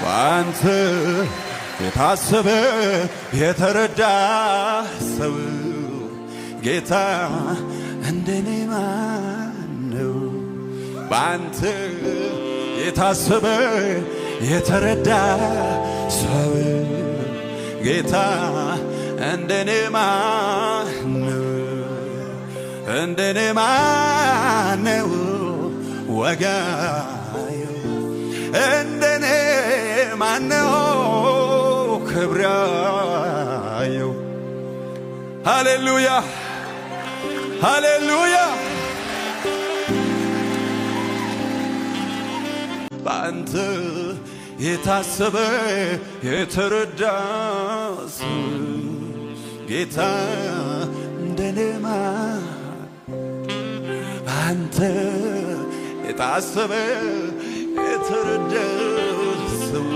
ባንተ የታሰበ የተረዳ ሰው ጌታ እንደኔ ማነው? ባንተ የታሰበ የተረዳ ሰው ጌታ እንደኔ ማነው? እንደኔ ማነው ወጋዩ? እንደኔ ማነው ክብራየው? ሃሌሉያ ሃሌሉያ። ባንተ የታሰበ የተረዳ ሰው ጌታ እንደኔ ባንተ የታሰበ የተረዳ ሰው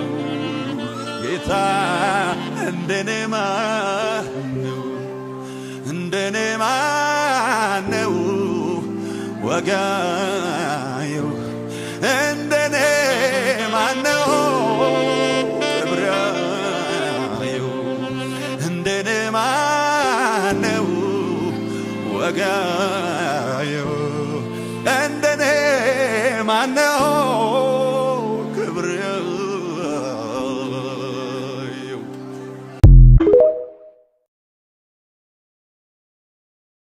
ጌታ እንደኔ ማነው? እንደኔ ማነው ወጋየው? እንደኔ ማነው ክብራየው? እንደኔ ማነው ወጋየው? እንደኔ ማነው ክብራየው?